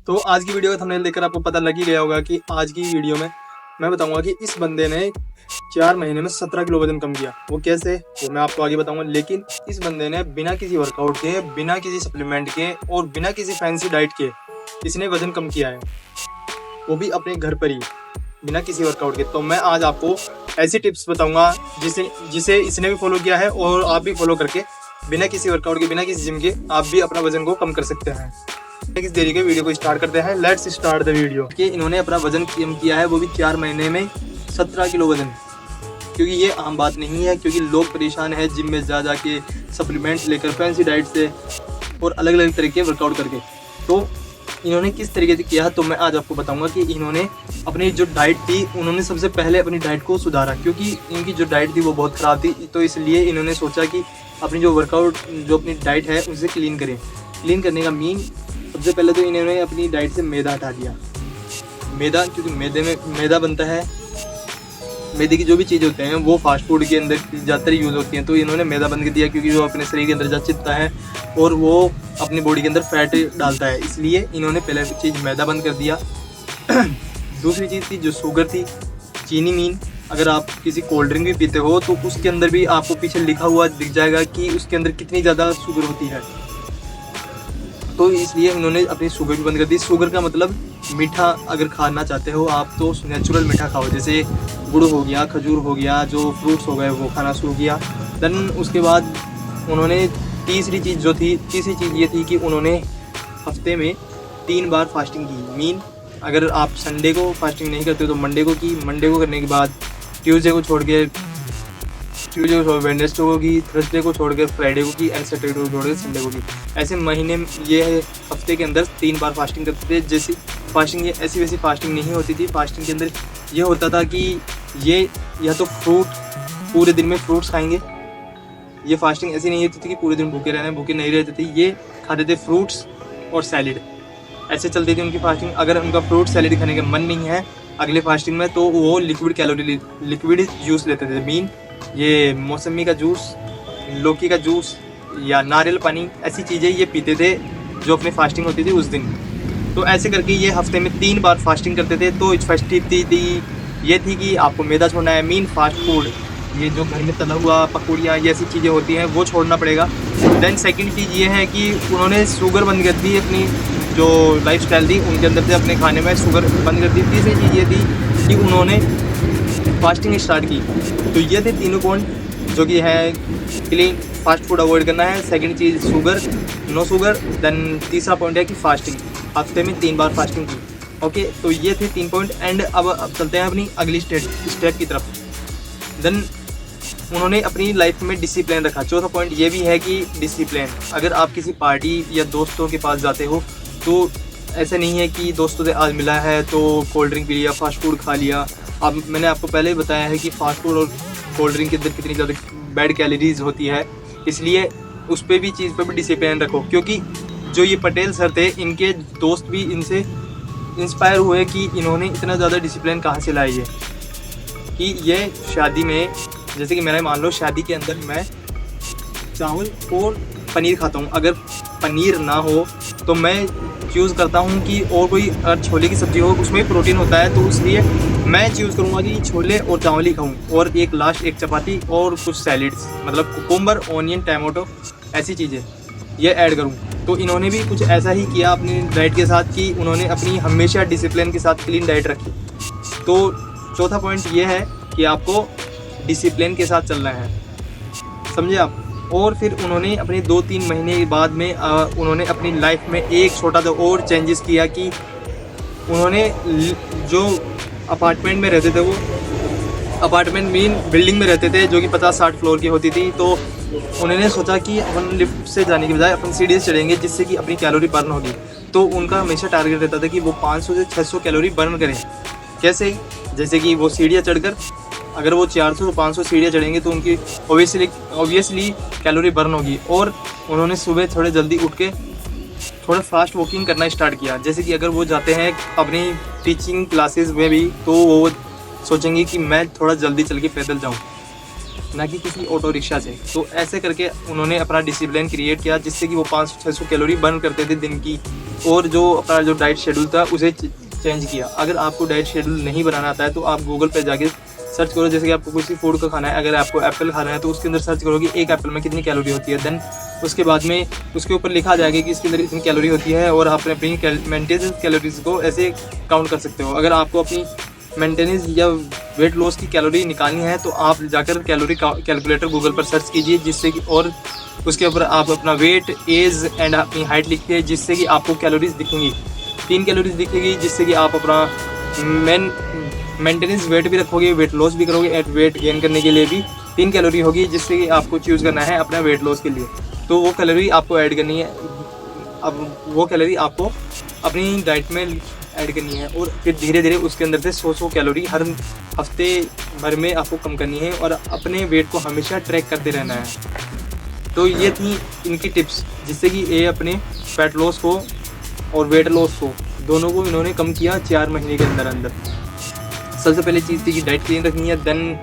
तो आज की वीडियो का थंबनेल देखकर आपको पता लग ही गया होगा कि आज की वीडियो में मैं बताऊंगा कि इस बंदे ने 4 महीने में 17 किलो वजन कम किया। वो कैसे, वो मैं आपको आगे बताऊंगा। लेकिन इस बंदे ने बिना किसी वर्कआउट के, बिना किसी सप्लीमेंट के और बिना किसी फैंसी डाइट के इसने वजन कम किया है, वो भी अपने घर पर ही, बिना किसी वर्कआउट के। तो मैं आज आपको ऐसी टिप्स बताऊंगा जिसे जिसे इसने भी फॉलो किया है और आप भी फॉलो करके बिना किसी वर्कआउट के, बिना किसी जिम के आप भी अपना वजन को कम कर सकते हैं। किस देरी के वीडियो को स्टार्ट करते हैं। Let's start the video. कि इन्होंने अपना वजन कम किया है, वो भी 4 महीने में 17 किलो वजन। क्योंकि ये आम बात नहीं है, क्योंकि लोग परेशान हैं जिम में जा के सप्लीमेंट्स लेकर, फैंसी डाइट से और अलग अलग तरीके के वर्कआउट करके। तो इन्होंने किस तरीके से किया है, तो मैं आज आपको बताऊंगा कि इन्होंने अपनी जो डाइट थी, उन्होंने सबसे पहले अपनी डाइट को सुधारा। क्योंकि इनकी जो डाइट थी वो बहुत ख़राब थी, तो इसलिए इन्होंने सोचा कि अपनी जो वर्कआउट, जो अपनी डाइट है उसे क्लीन करें। क्लीन करने का मीन, सबसे पहले तो इन्होंने अपनी डाइट से मैदा हटा दिया। मैदा, क्योंकि मैदे में मैदा बनता है, मैदे की जो भी चीज़ होते हैं वो फास्ट फूड के अंदर ज़्यादातर यूज़ होती हैं। तो इन्होंने मैदा बंद कर दिया, क्योंकि वो अपने शरीर के अंदर जा चिपता है और वो अपनी बॉडी के अंदर फैट डालता है। इसलिए इन्होंने पहले चीज़ मैदा बंद कर दिया। दूसरी चीज़ थी जो शुगर थी, चीनी मीन। अगर आप किसी कोल्ड ड्रिंक भी पीते हो तो उसके अंदर भी आपको पीछे लिखा हुआ दिख जाएगा कि उसके अंदर कितनी ज़्यादा शुगर होती है। तो इसलिए इन्होंने अपनी शुगर भी बंद कर दी। शुगर का मतलब मीठा अगर खाना चाहते हो आप तो नेचुरल मीठा खाओ, जैसे गुड़ हो गया, खजूर हो गया, जो फ्रूट्स हो गए वो खाना शुरू किया। देन उसके बाद उन्होंने तीसरी चीज़ ये थी कि उन्होंने हफ्ते में 3 बार फास्टिंग की। मीन, अगर आप संडे को फास्टिंग नहीं करते तो मंडे को की, मंडे को करने के बाद ट्यूसडे को छोड़ के वेडनेसडे को की, थर्सडे को छोड़ के फ्राइडे को की, एंड सैटरडे को छोड़ के संडे को की। ऐसे महीने में, ये हफ्ते के अंदर 3 बार फास्टिंग करते थे। जैसी फास्टिंग, ये ऐसी वैसी फास्टिंग नहीं होती थी। फास्टिंग के अंदर ये होता था कि ये या तो फ्रूट, पूरे दिन में फ्रूट्स खाएंगे। ये फास्टिंग ऐसी नहीं होती थी कि पूरे दिन भूखे रहना है, भूखे नहीं रहते थे। ये खाते थे फ्रूट्स और सैलिड, ऐसे चलती थी उनकी फास्टिंग। अगर उनका फ्रूट सैलिड खाने का मन नहीं है अगले फास्टिंग में, तो वो लिक्विड जूस लेते थे। मीन, ये मौसमी का जूस, लौकी का जूस या नारियल पानी, ऐसी चीज़ें ये पीते थे जो अपनी फास्टिंग होती थी उस दिन। तो ऐसे करके ये हफ्ते में 3 बार फास्टिंग करते थे। तो इस फेस्टिविटी थी ये थी कि आपको मैदा छोड़ना है। मीन, फास्ट फूड, ये जो घर में तला हुआ, पकौड़ियाँ, ये ऐसी चीज़ें होती हैं वो छोड़ना पड़ेगा। देन सेकंड चीज़ ये है कि उन्होंने शुगर बंद कर दी। अपनी जो लाइफस्टाइल थी उनके अंदर से अपने खाने में शुगर बंद कर दी। तीसरी चीज़ ये थी कि उन्होंने फास्टिंग स्टार्ट की। तो ये थे तीनों पॉइंट, जो कि है क्लीन, फास्ट फूड अवॉइड करना है। सेकंड चीज़ शुगर, नो शुगर। देन तीसरा पॉइंट है कि फास्टिंग, हफ्ते में 3 बार फास्टिंग की। ओके, तो ये थे 3 पॉइंट। एंड अब चलते हैं अपनी अगली स्टेप की तरफ। देन उन्होंने अपनी लाइफ में डिसिप्लिन रखा। चौथा पॉइंट ये भी है कि डिसिप्लिन। अगर आप किसी पार्टी या दोस्तों के पास जाते हो तो ऐसा नहीं है कि दोस्तों से आज मिला है तो कोल्ड ड्रिंक पी लिया, फास्ट फूड खा लिया। अब मैंने आपको पहले ही बताया है कि फास्ट फूड और कोल्ड ड्रिंक के अंदर कितनी ज़्यादा बैड कैलोरीज होती है, इसलिए उस पर भी चीज़ पर भी डिसिप्लिन रखो। क्योंकि जो ये पटेल सर थे, इनके दोस्त भी इनसे इंस्पायर हुए कि इन्होंने इतना ज़्यादा डिसिप्लिन कहाँ से लाया है। कि ये शादी में, जैसे कि मैंने मान लो शादी के अंदर मैं चावल और पनीर खाता हूँ, अगर पनीर ना हो तो मैं चूज़ करता हूँ कि और कोई छोले की सब्ज़ी हो, उसमें प्रोटीन होता है, तो इसलिए मैं चूज़ करूँगा कि छोले और चावल ही खाऊँ, और एक लास्ट एक चपाती और कुछ सैलिड्स, मतलब कुकुम्बर, ऑनियन, टमाटो, ऐसी चीज़ें ये ऐड करूँ। तो इन्होंने भी कुछ ऐसा ही किया अपनी डाइट के साथ कि उन्होंने अपनी हमेशा डिसिप्लिन के साथ क्लीन डाइट रखी। तो चौथा पॉइंट ये है कि आपको डिसिप्लिन के साथ चलना है, समझे आप। और फिर उन्होंने अपने 2-3 महीने बाद में उन्होंने अपनी लाइफ में एक छोटा सा और चेंजेस किया कि उन्होंने जो अपार्टमेंट में रहते थे, वो अपार्टमेंट मीन बिल्डिंग में रहते थे जो कि 50-60 फ्लोर की होती थी। तो उन्होंने सोचा कि अपन लिफ्ट से जाने के बजाय अपन सीढ़ी से चढ़ेंगे, जिससे कि अपनी कैलोरी बर्न होगी। तो उनका हमेशा टारगेट रहता था कि वो 500 से 600 कैलोरी बर्न करें। कैसे? जैसे कि वो सीढ़ियाँ चढ़कर, अगर वो 400-500 सीढ़ियाँ चढ़ेंगे तो उनकी ऑब्वियसली कैलोरी बर्न होगी। और उन्होंने सुबह थोड़े जल्दी उठ के थोड़ा फास्ट वॉकिंग करना स्टार्ट किया। जैसे कि अगर वो जाते हैं अपनी टीचिंग क्लासेस में भी, तो वो सोचेंगे कि मैं थोड़ा जल्दी चल के पैदल जाऊँ, ना कि किसी ऑटो रिक्शा से। तो ऐसे करके उन्होंने अपना डिसिप्लिन क्रिएट किया, जिससे कि वो 500-600 कैलोरी बर्न करते थे दिन की। और जो अपना जो डाइट शेड्यूल था उसे चेंज किया। अगर आपको डाइट शेड्यूल नहीं बनाना आता है तो आप गूगल पे जाके सर्च करो, जैसे कि आपको किसी फूड का खाना है, अगर आपको एप्पल खाना है तो उसके अंदर सर्च करो कि एक एप्पल में कितनी कैलोरी होती है। देन उसके बाद में उसके ऊपर लिखा जाएगा कि इसके अंदर इतनी कैलोरी होती है और आप अपनी मेंटेनेंस कैलोरीज को ऐसे काउंट कर सकते हो। अगर आपको अपनी मेंटेनेंस या वेट लॉस की कैलोरी निकालनी है तो आप जाकर कैलोरी कैलकुलेटर गूगल पर सर्च कीजिए, जिससे कि और उसके ऊपर आप अपना वेट, एज एंड अपनी हाइट लिखिए, जिससे कि आपको कैलोरीज दिखेंगी। 3 कैलोरीज दिखेगी, जिससे कि आप अपना मेंटेनेंस वेट भी रखोगे, वेट लॉस भी करोगे, एंड वेट गेन करने के लिए भी 3 कैलोरी होगी, जिससे कि आपको चूज़ करना है अपना वेट लॉस के लिए। तो वो कैलोरी आपको ऐड करनी है, अब वो कैलोरी आपको अपनी डाइट में ऐड करनी है और फिर धीरे धीरे उसके अंदर से 100 कैलोरी हर हफ्ते भर में आपको कम करनी है और अपने वेट को हमेशा ट्रैक करते रहना है। तो ये थी इनकी टिप्स, जिससे कि ये अपने फैट लॉस को और वेट लॉस को दोनों को इन्होंने कम किया 4 महीने के अंदर अंदर। सबसे पहले चीज़ थी कि डाइट क्लीन रखनी है, देन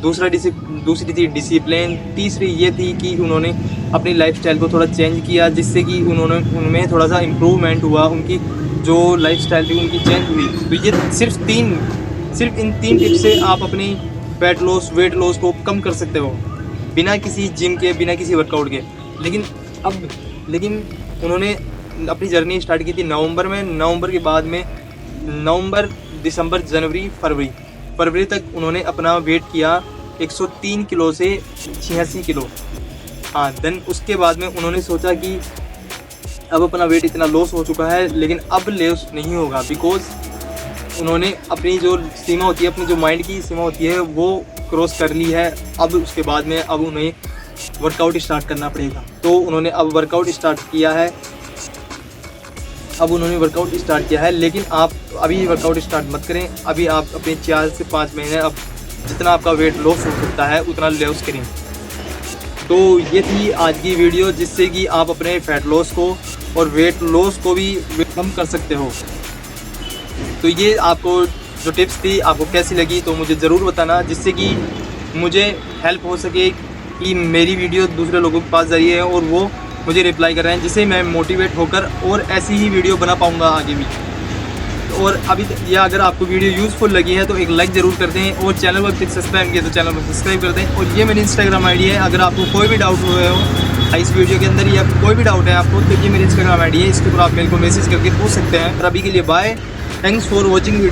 दूसरी थी डिसिप्लिन, तीसरी ये थी कि उन्होंने अपनी लाइफस्टाइल को थोड़ा चेंज किया, जिससे कि उनमें थोड़ा सा इम्प्रूवमेंट हुआ, उनकी जो लाइफस्टाइल थी उनकी चेंज हुई। तो ये सिर्फ इन 3 टिप्स से आप अपनी फैट लॉस, वेट लॉस को कम कर सकते हो बिना किसी जिम के, बिना किसी वर्कआउट के। लेकिन उन्होंने अपनी जर्नी स्टार्ट की थी नवंबर में। नवंबर के बाद में नवंबर, दिसंबर, जनवरी, फरवरी तक उन्होंने अपना वेट किया 103 किलो से 86 किलो। हाँ, देन उसके बाद में उन्होंने सोचा कि अब अपना वेट इतना लॉस हो चुका है, लेकिन अब लॉस नहीं होगा, बिकॉज उन्होंने अपनी जो सीमा होती है, अपनी जो माइंड की सीमा होती है वो क्रॉस कर ली है। अब उसके बाद में अब उन्हें वर्कआउट स्टार्ट करना पड़ेगा। तो उन्होंने अब वर्कआउट स्टार्ट किया है, लेकिन आप अभी वर्कआउट स्टार्ट मत करें। अभी आप अपने 4 से 5 महीने, अब जितना आपका वेट लॉस हो सकता है उतना लॉस करें। तो ये थी आज की वीडियो, जिससे कि आप अपने फैट लॉस को और वेट लॉस को भी कम कर सकते हो। तो ये आपको जो टिप्स थी आपको कैसी लगी तो मुझे ज़रूर बताना, जिससे कि मुझे हेल्प हो सके कि मेरी वीडियो दूसरे लोगों के पास जा रही है और वो मुझे रिप्लाई कर रहे हैं, जिससे मैं मोटिवेट होकर और ऐसी ही वीडियो बना पाऊँगा आगे भी। और अभी या अगर आपको वीडियो यूज़फुल लगी है तो एक लाइक ज़रूर कर दें, और चैनल पर फिर सब्सक्राइब किया तो चैनल को सब्सक्राइब कर दें। और ये मेरी इंस्टाग्राम आईडी है, अगर आपको कोई भी डाउट हुए हो इस वीडियो के अंदर या कोई भी डाउट है आपको, तो ये मेरी इंस्टाग्राम आईडी है, इसके ऊपर आप मेरे को मैसेज करके पूछ सकते हैं। और अभी के लिए बाय, थैंक्स फॉर वॉचिंग।